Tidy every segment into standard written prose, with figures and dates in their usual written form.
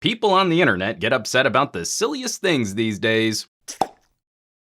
People on the internet get upset about the silliest things these days.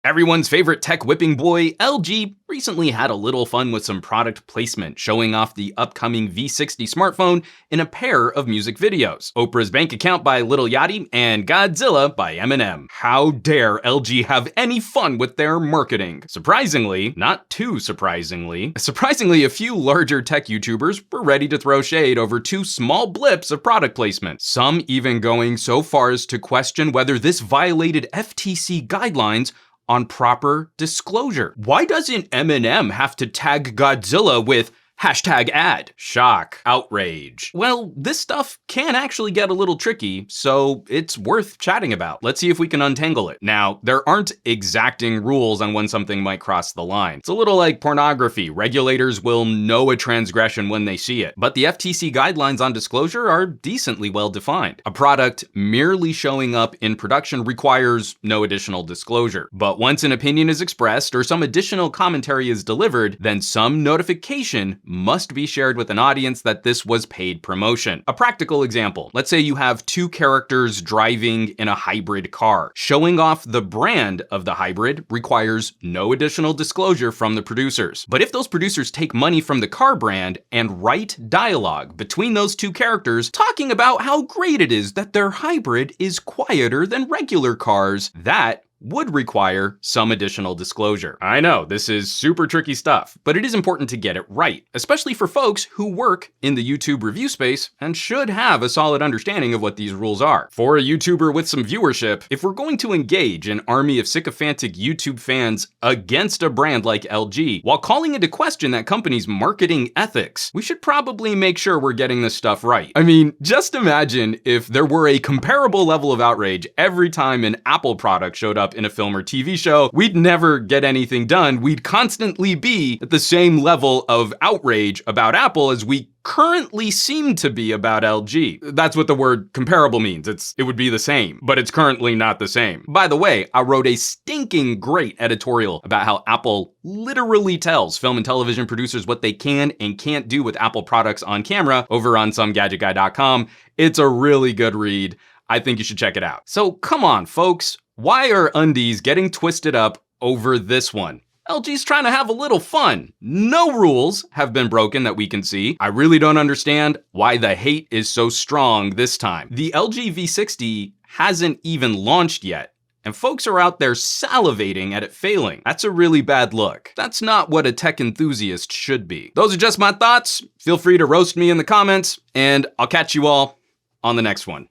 Everyone's favorite tech whipping boy, LG, recently had a little fun with some product placement, showing off the upcoming V60 smartphone in a pair of music videos. Oprah's Bank Account by Lil Yachty and Godzilla by Eminem. How dare LG have any fun with their marketing? Surprisingly, not too surprisingly, a few larger tech YouTubers were ready to throw shade over two small blips of product placement. Some even going so far as to question whether this violated FTC guidelines on proper disclosure. Why doesn't Eminem have to tag Godzilla with #ad? Shock, outrage. Well, this stuff can actually get a little tricky, so it's worth chatting about. Let's see if we can untangle it. Now, there aren't exacting rules on when something might cross the line. It's a little like pornography. Regulators will know a transgression when they see it, but the FTC guidelines on disclosure are decently well defined. A product merely showing up in production requires no additional disclosure. But once an opinion is expressed or some additional commentary is delivered, then some notification must be shared with an audience that this was paid promotion. A practical example, let's say you have two characters driving in a hybrid car. Showing off the brand of the hybrid requires no additional disclosure from the producers. But if those producers take money from the car brand and write dialogue between those two characters talking about how great it is that their hybrid is quieter than regular cars, that would require some additional disclosure. I know, this is super tricky stuff, but it is important to get it right, especially for folks who work in the YouTube review space and should have a solid understanding of what these rules are. For a YouTuber with some viewership, if we're going to engage an army of sycophantic YouTube fans against a brand like LG, while calling into question that company's marketing ethics, we should probably make sure we're getting this stuff right. I mean, just imagine if there were a comparable level of outrage every time an Apple product showed up in a film or TV show. We'd never get anything done. We'd constantly be at the same level of outrage about Apple as we currently seem to be about LG. That's what the word comparable means. It would be the same, but it's currently not the same. By the way, I wrote a stinking great editorial about how Apple literally tells film and television producers what they can and can't do with Apple products on camera over on SomeGadgetGuy.com. It's a really good read. I think you should check it out. So come on, folks. Why are undies getting twisted up over this one? LG's trying to have a little fun. No rules have been broken that we can see. I really don't understand why the hate is so strong this time. The LG V60 hasn't even launched yet, and folks are out there salivating at it failing. That's a really bad look. That's not what a tech enthusiast should be. Those are just my thoughts. Feel free to roast me in the comments, and I'll catch you all on the next one.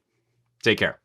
Take care.